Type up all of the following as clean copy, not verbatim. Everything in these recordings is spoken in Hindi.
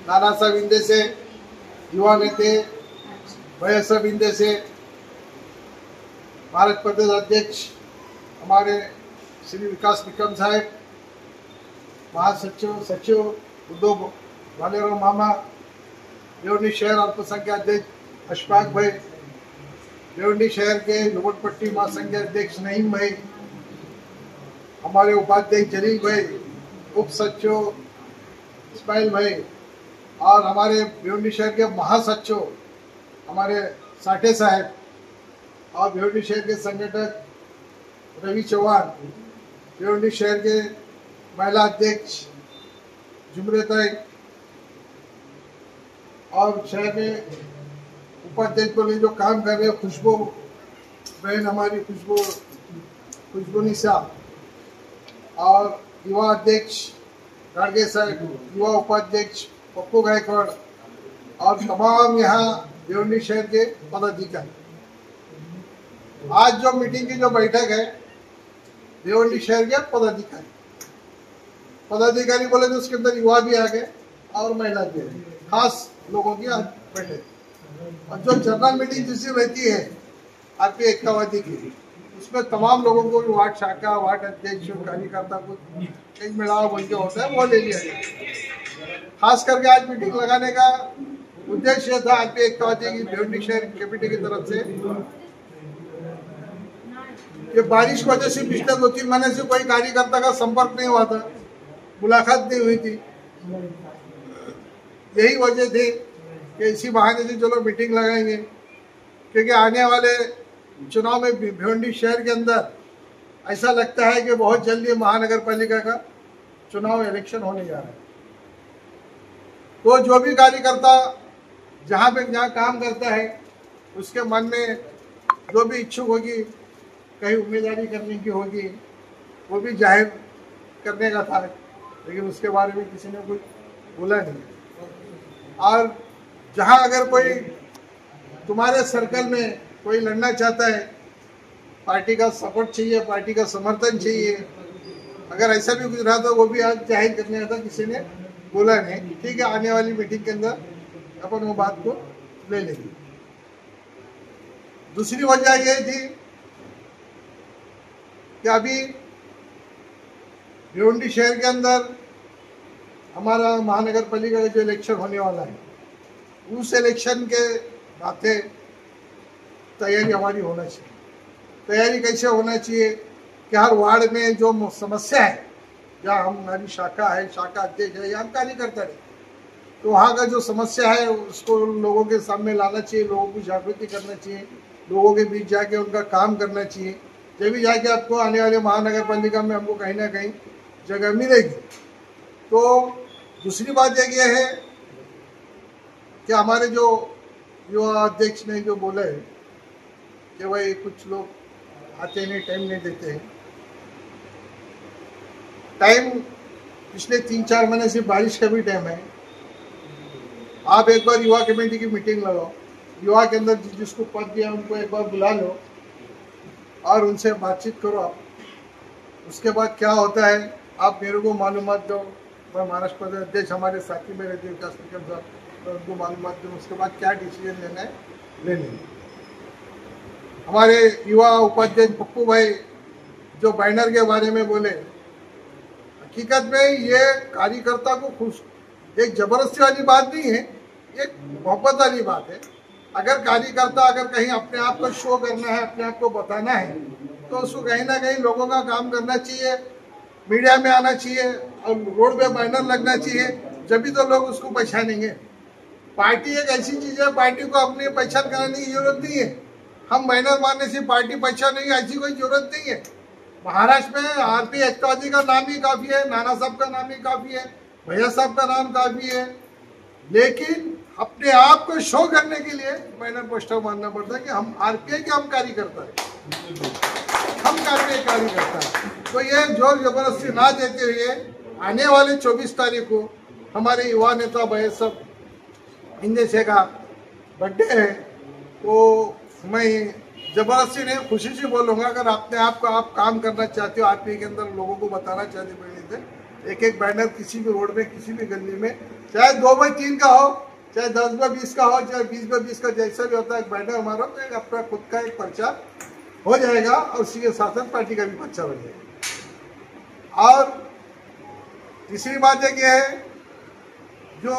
नानासाहेब इंदेसे, युवा नेते भैयासाहेब इंदेसे, भारत प्रदेश अध्यक्ष हमारे श्री विकास निकम साहब, महासचिव सचिव उद्योग भालेराव मामा, भिवंडी शहर अल्पसंख्यक अध्यक्ष अशफाक भाई, भिवंडी शहर के झोपड़पट्टी महासंघ अध्यक्ष नईम भाई, हमारे उपाध्यक्ष जलील भाई, उप सचिव इस्माइल भाई और हमारे भिवंडी शहर के महासचिव हमारे साठे साहब और भिवंडी शहर के संगठक रवि चौहान, भिवंडी शहर के महिला अध्यक्ष जुमरेताई और शहर में उपाध्यक्ष को जो काम कर रहे हैं खुशबू बहन, हमारी खुशबू निशा और युवा अध्यक्ष गाड़गे साहब, युवा उपाध्यक्ष पप्पू गायकवाड़ और तमाम यहाँ भिवंडी शहर के पदाधिकारी। आज जो मीटिंग की जो बैठक है भिवंडी शहर के पदाधिकारी बोले तो उसके अंदर युवा भी आ गए और महिला भी है, खास लोगों की आज बैठक। और जो जनरल मीटिंग जिससे रहती है आरपी एकावादी की, उसमें तमाम लोगों को वार्ड शाखा, वार्ड अध्यक्ष, कार्यकर्ता को एक मिलाव बन के होता है, वो ले लिया गया। खास करके आज मीटिंग लगाने का उद्देश्य था आरपी एकावादी की भिवंडी शहर कमेटी की तरफ से कि बारिश की वजह से पिछले 2-3 महीने से कोई कार्यकर्ता का संपर्क नहीं हुआ था, मुलाकात नहीं हुई थी। यही वजह थी कि इसी बहाने से चलो मीटिंग लगाएंगे, क्योंकि आने वाले चुनाव में भिवंडी शहर के अंदर ऐसा लगता है कि बहुत जल्दी महानगर पालिका का चुनाव इलेक्शन होने जा रहा है। तो जो भी कार्यकर्ता जहाँ काम करता है उसके मन में जो भी इच्छुक होगी, कहीं उम्मीदवारी करने की होगी, वो भी जाहिर करने का था, लेकिन उसके बारे में किसी ने कुछ बोला नहीं। और जहाँ अगर कोई तुम्हारे सर्कल में कोई लड़ना चाहता है, पार्टी का सपोर्ट चाहिए, पार्टी का समर्थन चाहिए, अगर ऐसा भी कुछ रहा तो वो भी आज जाहिर करने का था, किसी ने बोला नहीं। ठीक है, आने वाली मीटिंग के अंदर अपन वो बात को ले लेंगे। दूसरी वजह ये थी कि अभी भिवंडी शहर के अंदर हमारा महानगर पालिका का जो इलेक्शन होने वाला है, उस इलेक्शन के बातें तैयारी हमारी होना चाहिए। तैयारी कैसे होना चाहिए कि हर वार्ड में जो समस्या है, जहाँ हमारी शाखा है, शाखा अध्यक्ष है या हम कार्यकर्ता है, तो वहाँ का जो समस्या है उसको लोगों के सामने लाना चाहिए, लोगों को जागृति करना चाहिए, लोगों के बीच जाके उनका काम करना चाहिए। जब भी जाके आपको आने वाले महानगर पालिका में हमको कहीं ना कहीं जगह मिलेगी। तो दूसरी बात एक ये है कि हमारे जो युवा अध्यक्ष ने जो बोला है कि भाई कुछ लोग आते नहीं, टाइम नहीं देते हैं। टाइम पिछले 3-4 महीने से बारिश का भी टाइम है। आप एक बार युवा कमेटी की मीटिंग लगाओ, युवा के अंदर जिसको पद दिया उनको एक बार बुला लो और उनसे बातचीत करो। आप उसके बाद क्या होता है आप मेरे को मालूमात दो, मैं महाराष्ट्र प्रदेश अध्यक्ष हमारे साथी में रहते विकास निकम साहब, तो उनको मालूमात दो। उसके बाद क्या डिसीजन लेना है ले लेंगे। हमारे युवा उपाध्यक्ष पप्पू भाई जो बैनर के बारे में बोले, हकीकत में ये कार्यकर्ता को खुश, एक जबरदस्ती वाली बात नहीं है, एक मोहब्बत वाली बात है। अगर कार्यकर्ता अगर कहीं अपने आप को शो करना है, अपने आप को बताना है, तो उसको कहीं ना कहीं लोगों का काम करना चाहिए, मीडिया में आना चाहिए और रोड पे बैनर लगना चाहिए, जब भी तो लोग उसको पहचानेंगे। पार्टी एक ऐसी चीज है, पार्टी को अपनी पहचान कराने की जरूरत नहीं है। हम बैनर मारने से पार्टी पहचानेंगे ऐसी कोई जरूरत नहीं है। महाराष्ट्र में आरपी एकावादी का नाम ही काफी है, नाना साहब का नाम ही काफी है, भैया साहब का नाम काफी है, लेकिन अपने आप को शो करने के लिए बैनर पोस्टर मारना पड़ता है कि हम आरपीआई के हम कार्यकर्ता है, हम कार्यकर्ता है। तो ये जोर जबरदस्ती ना देते हुए आने वाले 24 तारीख को हमारे युवा नेता भैया साहब इंदेसे का बर्थडे है, तो मैं जबरदस्ती नहीं खुशी से बोलूँगा, अगर अपने आप को आप काम करना चाहते हो, आरपीआई के अंदर लोगों को बताना चाहते हो, एक एक बैनर किसी भी रोड में, किसी भी गली में, चाहे 2x3 का हो, चाहे 10x20 का हो, चाहे 20x20 का, जैसा भी होता है एक बैनर हमारा, तो एक अपना खुद का एक पर्चा हो जाएगा और उसी के साथ साथ पार्टी का भी पर्चा बन जाएगा। और तीसरी बात एक ये है, जो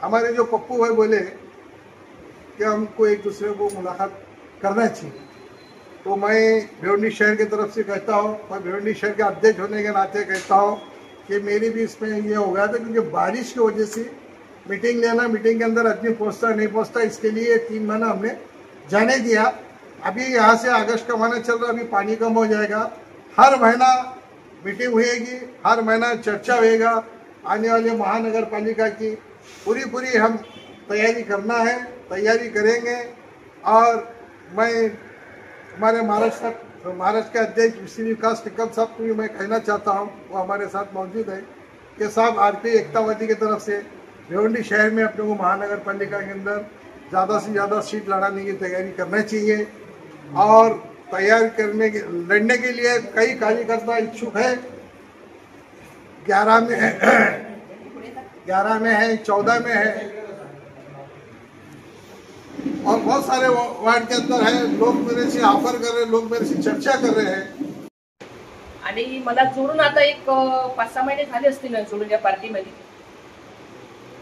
हमारे जो पप्पू भाई बोले कि हमको एक दूसरे को मुलाकात करना चाहिए, तो मैं भिवंडी शहर की तरफ से कहता हूँ, मैं भिवंडी शहर के अध्यक्ष होने के नाते कहता हूँ कि मेरी भी इसमें ये हो गया था, क्योंकि बारिश की वजह से मीटिंग लेना, मीटिंग के अंदर आदमी पहुँचता नहीं पहुँचता, इसके लिए 3 महीना हमने जाने दिया। अभी यहाँ से अगस्त का महीना चल रहा, अभी पानी कम हो जाएगा, हर महीना मीटिंग होएगी, हर महीना चर्चा होएगा। आने वाले महानगर पालिका की पूरी हम तैयारी करना है, तैयारी करेंगे। और मैं हमारे महाराष्ट्र के अध्यक्ष श्री विकास टिक्कर साहब को भी मैं कहना चाहता हूँ, वो हमारे साथ मौजूद है, कि साहब आरपी एकतावादी की तरफ से भिवंडी शहर में अपने को महानगर पालिका के अंदर ज़्यादा से ज़्यादा सीट लड़ाने की तैयारी करना चाहिए। और तैयार लड़ने के लिए कई कार्यकर्ता इच्छुक है, 11 में है, 14 में है, और बहुत सारे वार्ड के अंदर है। लोग मेरे से ऑफर कर रहे, लोग मेरे से चर्चा कर रहे हैं। आणि मला जोडून आता एक 5-6 महिने झाले असतील ना जोडून या पार्टीमध्ये।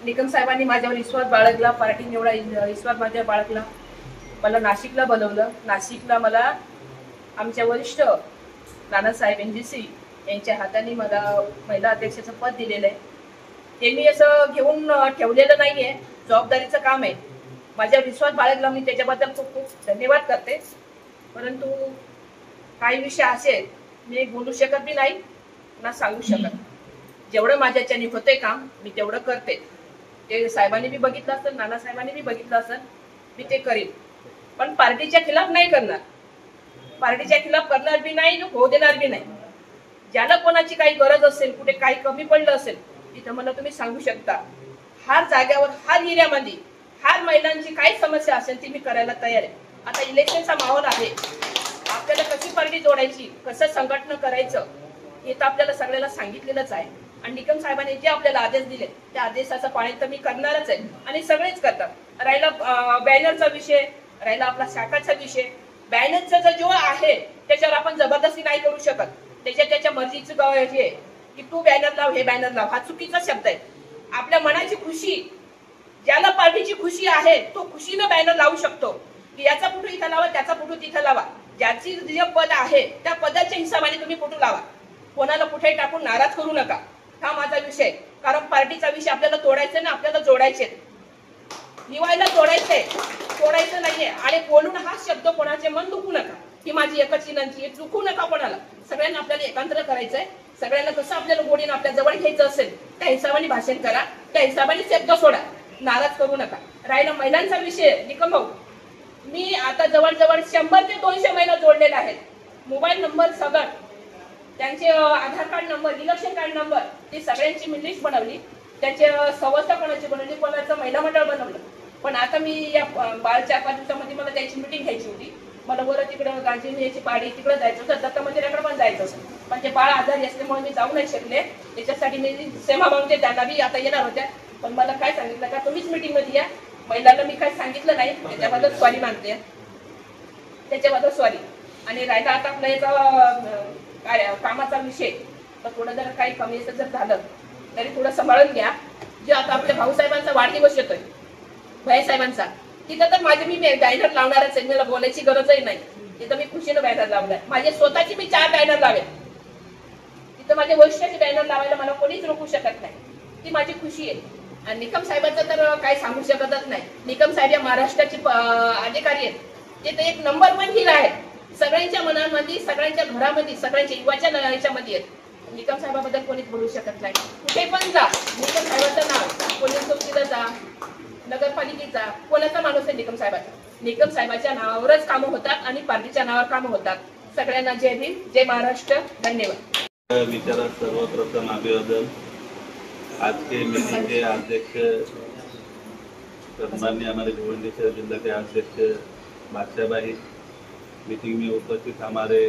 निकम साहेबांनी माझ्यावर विश्वास बाळगला, पार्टीने एवढा विश्वास माझ्यावर बाळगला, मला नाशिकला बोलवलं। नाशिकला मला आमच्या वरिष्ठ नानासाहेब NGC यांच्या हाताने मला महिला अध्यक्षाचं पद दिलेलं आहे। ते मी असं घेऊन ठेवलेलं नाहीये, जबाबदारीचं काम आहे। माझ्या विश्वास बाळगला, मी त्याच्याबद्दल खूप खूप धन्यवाद करते। परंतु काही विषय असे मी बोलू शकत बी नाही ना सांगू शकत। जेवढं माझ्याच्याने होते काम मी तेवढं करते। ते साहेबांनी बी बघितलं असेल, नाना साहेबांनी बी बघितलं असेल, मी ते करीन, पण पार्टीच्या खिलाफ नाही करणार, पार्टीच्या खिलाफ करणार बी नाही, होऊ देणार बी नाही। ज्याला कोणाची काही गरज असेल, कुठे काही कमी पडलं असेल, तिथं मला तुम्ही सांगू शकता। हर जागेवर, हर एरियामध्ये, हर महिलांची काही समस्या असेल ती मी करायला तयार आहे। आता इलेक्शनचा माहोल आहे, आपल्याला कशी पार्टी जोडायची, कसं संघटन करायचं हे तर आपल्याला सगळ्याला सांगितलेलंच आहे। आणि निकम साहेबांनी जे आपल्याला आदेश दिले त्या आदेशाचं पालन तर मी करणारच आहे आणि सगळेच करतात। राहिला बॅनरचा विषय, राहिला आपला शाखाचा विषय, बॅनरचा जो आहे त्याच्यावर आपण जबरदस्ती नाही करू शकत, त्याच्या मर्जीचं हे की तू बॅनर लाव, हे बॅनर लाव, हा चुकीचा शब्द आहे। आपल्या मनाची खुशी, ज्याला पार्टीची खुशी आहे तो खुशीनं बॅनर लावू शकतो, की याचा फोटो इथं लावा, त्याचा फोटो तिथं लावा। ज्याची जे पद आहे त्या पदाच्या हिशोबाने तुम्ही फोटो लावा, कोणाला कुठे टाकून नाराज करू नका। हा माझा विषय, कारण पार्टीचा विषय आपल्याला तोडायचा ना, आपल्याला जोडायचे, निवायला जोडायचंय, तोडायचं नाहीये। आणि बोलून हा शब्द कोणाचे मन दुखू नका, की माझी एकच विनंती आहे, दुखू नका कोणाला। सगळ्यांना आपल्याला एकांत्र करायचंय, सगळ्यांना कसं आपल्याला गोडीनं आपल्या जवळ घ्यायचं असेल त्या हिशोबाने भाषण करा, त्या हिशोबाने शब्द सोडा, नाराज करू नका। राहिला महिलांचा विषय, निकम भाऊ, मी आता जवळजवळ 100 ते 200 महिला जोडलेल्या आहेत। मोबाईल नंबर सगळं, त्यांचे Aadhaar card number, election card number, ती सगळ्यांची मी लिस्ट बनवली, त्याचे संस्था कोणाची बनवली, कोणाचं महिला मंडळ बनवलं। पण आता मी या बाळच्या 5 दिवसामध्ये मला त्याची मीटिंग घ्यायची होती, मला वर तिकडं गांधी याची पाडी तिकडे जायचं होतं, दत्त मंदिराकडे पण जायचं होतं, पण ते बाळ आजारी असल्यामुळे मी जाऊ नाही शकले। त्याच्यासाठी मी सेवा मागते, त्यांना बी आता येणार होत्या, पण मला काय सांगितलं का तुम्हीच मीटिंग मध्ये या, महिलांना मी काय सांगितलं नाही, त्याच्याबद्दल सॉरी मानते, त्याच्याबद्दल सॉरी। आणि राहिला आता आपला याचा कामाचा विषय, तर थोडं जर काही कमी जर झालं तरी थोडं सांभाळून घ्या। जे आता आपल्या भाऊसाहेबांचा वाढदिवस येतोय, भैयासाहेबांचा, तिथं तर माझे मी बॅनर लावणारच आहे, मला बोलायची गरजही नाही, तिथं मी खुशीनं बॅनर लावलाय। माझे स्वतःची मी 4 बॅनर लावेल, तिथं माझ्या वरिष्ठाचे बॅनर लावायला मला कोणीच रोखू शकत नाही, ती माझी खुशी आहे। आणि निकम साहेबांचं तर काही सांगू शकतच नाही। निकम साहेब या महाराष्ट्राचे अधिकारी आहेत, ते तर एक नंबर 1 हिरा आहेत, सगळ्यांच्या मनामध्ये, सगळ्यांच्या घरामध्ये, सगळ्यांच्या युवाच्या याच्यामध्ये आहेत। निकम साहेबाबद्दल कोणीच बोलू शकत नाही, कुठे पण जा, निकम साहेबांचं नाव, पोलीस चौकीला जा, नगरपालिकेचा, कोणाचा माणूस आहे निकम साहेबाचा, निकम साहेबाच्या नावावरच कामं होतात आणि पार्टीच्या नावावर कामं होतात। सगळ्यांना जय भीम, जय महाराष्ट्र, धन्यवाद। विचारात सर्वप्रथम अभिवादन। आज के मीटिंग के अध्यक्ष सम्मान्य हमारे भिवंडी शहर जिला के अध्यक्ष बादशाह भाई, मीटिंग में उपस्थित हमारे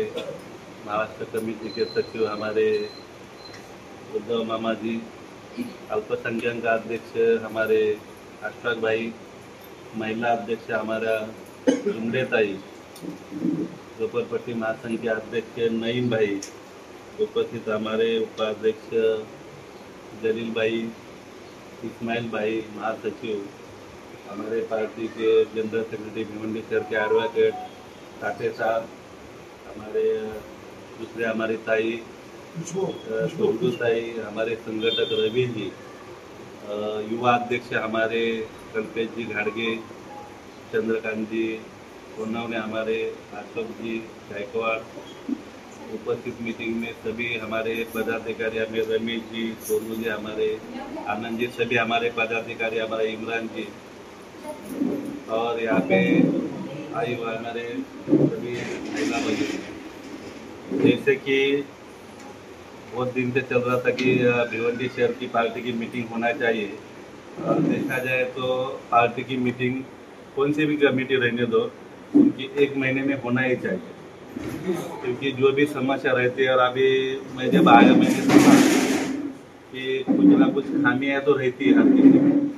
महाराष्ट्र कमेटी के सचिव हमारे उद्धव मामा जी, अल्पसंख्यक अध्यक्ष हमारे अशफाक भाई, महिला अध्यक्ष हमारा जुमड़े ताई, झोपड़पट्टी महासंघ के अध्यक्ष नईम भाई, उपस्थित हमारे उपाध्यक्ष जलील भाई, इस्माइल भाई, महासचिव, हमारे पार्टी के जनरल सेक्रेटरी भिवंडी शहर के एडवोकेट काटे साहब, हमारे दूसरे हमारी ताई खुशबू ताई, हमारे संगठक रवि जी, युवा अध्यक्ष हमारे कल्पेश जी घाड़गे, चंद्रकांत जी उन्होंने, हमारे अशोक जी गायकवाड़, उपस्थित मीटिंग में सभी हमारे पदाधिकारी, हमें रमेश जी, सोनू जी, हमारे आनंद जी, सभी हमारे पदाधिकारी, हमारे इमरान जी, और यहाँ पे आई हुआ हमारे सभी महिला भगिनी। जैसे कि बहुत दिन से चल रहा था कि भिवंडी शहर की पार्टी की मीटिंग होना चाहिए, और देखा जाए तो पार्टी की मीटिंग कौन सी भी कमेटी रहने दो, उनकी 1 महीने में होना ही चाहिए, क्योंकि जो भी समस्या रहती है, और अभी मैं जब आया मैंने सुना कि कुछ ना कुछ खामियां तो रहती है हर किसी में,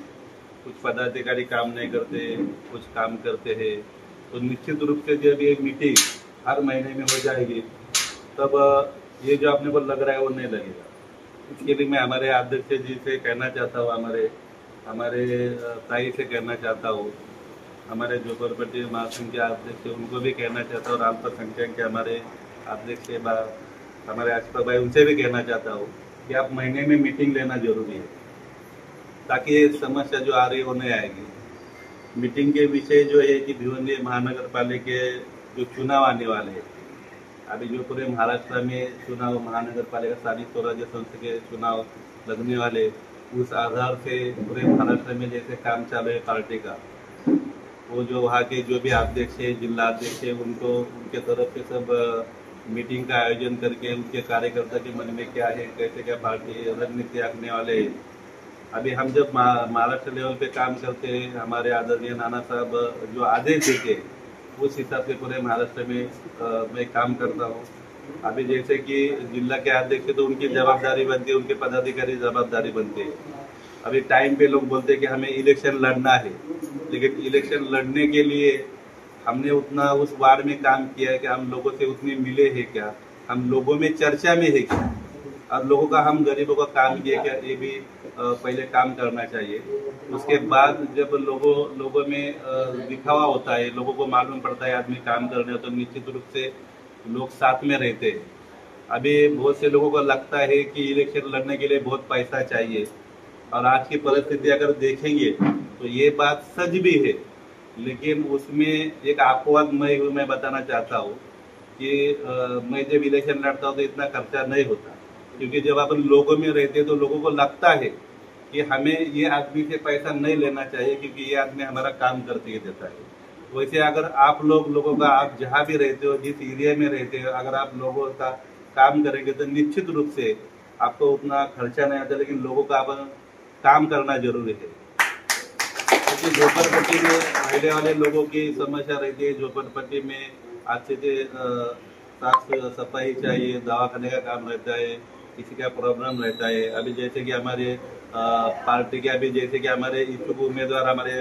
कुछ पदाधिकारी काम नहीं करते, कुछ काम करते हैं, तो निश्चित रूप से जब ये मीटिंग हर महीने में हो जाएगी तब ये जो अपने को लग रहा है वो नहीं लगेगा। इसके लिए मैं हमारे अध्यक्ष जी से कहना चाहता हूँ, हमारे ताई से कहना चाहता हूँ, हमारे झोपड़पट्टी महासंघ के अध्यक्ष उनको भी कहना चाहता हूँ, और अल्पसंख्यक के हमारे अध्यक्ष हमारे अशफाक भाई, उनसे भी कहना चाहता हूँ कि आप महीने में मीटिंग लेना जरूरी है, ताकि ये समस्या जो आ रही है वो नहीं आएगी। मीटिंग के विषय जो है कि भिवंडी महानगर पालिका के जो चुनाव आने वाले हैं, अभी जो पूरे महाराष्ट्र में चुनाव, महानगर पालिका स्थानीय स्वराज्य संस्था के चुनाव लगने वाले, उस आधार से पूरे महाराष्ट्र में जैसे काम चालू है पार्टी का, वो जो वहाँ के जो भी अध्यक्ष है, जिला अध्यक्ष है, उनको उनके तरफ से सब मीटिंग का आयोजन करके उनके कार्यकर्ता के मन में क्या है, कैसे क्या पार्टी रणनीति रखने वाले हैं। अभी हम जब महाराष्ट्र लेवल पे काम करते हैं, हमारे आदरणीय नाना साहब जो आदेश देते हैं उस हिसाब से पूरे महाराष्ट्र में मैं काम करता हूँ। अभी जैसे कि जिला के अध्यक्ष तो उनकी जवाबदारी बनती है, उनके पदाधिकारी जवाबदारी बनते हैं। अभी टाइम पे लोग बोलते हैं कि हमें इलेक्शन लड़ना है, लेकिन इलेक्शन लड़ने के लिए हमने उतना उस वार्ड में काम किया है कि हम लोगों से उतने मिले हैं क्या, हम लोगों में चर्चा में है क्या, और लोगों का, हम गरीबों का काम किए क्या, ये भी पहले काम करना चाहिए। उसके बाद जब लोगों में दिखावा होता है, लोगों को मालूम पड़ता है आदमी काम कर रहे हो, तो निश्चित रूप से लोग साथ में रहते हैं। अभी बहुत से लोगों को लगता है कि इलेक्शन लड़ने के लिए बहुत पैसा चाहिए, और आज की परिस्थिति अगर देखेंगे तो ये बात सच भी है, लेकिन उसमें एक अपवाद मैं बताना चाहता हूँ कि मैं जब इलेक्शन लड़ता हूँ तो इतना खर्चा नहीं होता, क्योंकि जब अपन लोगों में रहते हैं तो लोगों को लगता है कि हमें ये आदमी से पैसा नहीं लेना चाहिए, क्योंकि ये आदमी हमारा काम करके देता है। वैसे अगर आप लोगों का, आप जहाँ भी रहते हो, जिस एरिया में रहते हो, अगर आप लोगों का काम करेंगे तो निश्चित रूप से आपको उतना खर्चा नहीं आता, लेकिन लोगों का आप काम करना जरूरी है। क्योंकि झोपड़पट्टी में रहने वाले लोगों की समस्या रहती है, झोपड़पट्टी में अच्छे से साफ सफाई चाहिए, दवाखाने का काम रहता है, किसी का प्रॉब्लम रहता है। अभी जैसे कि हमारे पार्टी के, अभी जैसे कि हमारे इच्छुक उम्मीदवार हमारे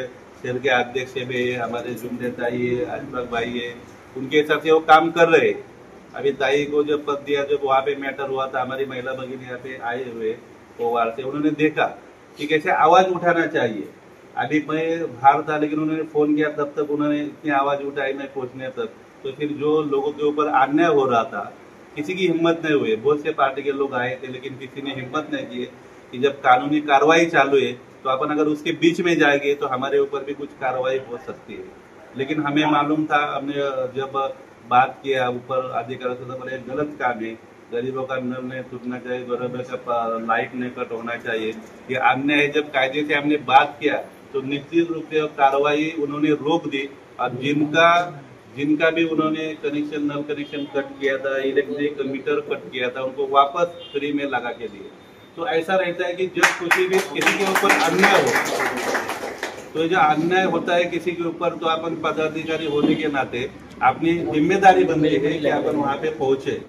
शहर के अध्यक्ष भी है, हमारे जुमड़े ताई है, अशफाक भाई है, उनके हिसाब से वो काम कर रहे हैं। अभी ताई को जब पद दिया, जब वहाँ पे मैटर हुआ था, हमारी महिला भगिनी यहाँ पे आए हुए पोवार से, उन्होंने देखा कि कैसे आवाज उठाना चाहिए। अभी मैं बाहर था, लेकिन उन्होंने फोन किया, तब तक उन्होंने इतनी आवाज उठाई नहीं पहुंचने तक। तो फिर जो लोगों के ऊपर अन्याय हो रहा था, किसी की हिम्मत नहीं हुई। बहुत से पार्टी के लोग आए थे, लेकिन किसी ने हिम्मत नहीं की कि जब कानूनी कार्रवाई चालू है तो अपन अगर उसके बीच में जाएंगे तो हमारे ऊपर भी कुछ कार्रवाई हो सकती है। लेकिन हमें मालूम था, हमने जब बात किया ऊपर अधिकारियों से, तो एक गलत काम है, गरीबों का नल नहीं टूटना चाहिए, गरीबों का लाइट नहीं कट होना चाहिए, ये अन्याय है। जब कायदे से हमने बात किया तो निश्चित रूप से कार्रवाई उन्होंने रोक दी, और जिनका भी उन्होंने कनेक्शन, नल कनेक्शन कट किया था, इलेक्ट्रिक मीटर कट किया था, उनको वापस फ्री में लगा के दिए। तो ऐसा रहता है कि जब किसी के ऊपर अन्याय हो, तो जो अन्याय होता है किसी के ऊपर, तो अपन पदाधिकारी होने के नाते अपनी जिम्मेदारी बनती है कि अपन वहाँ पे पहुंचे।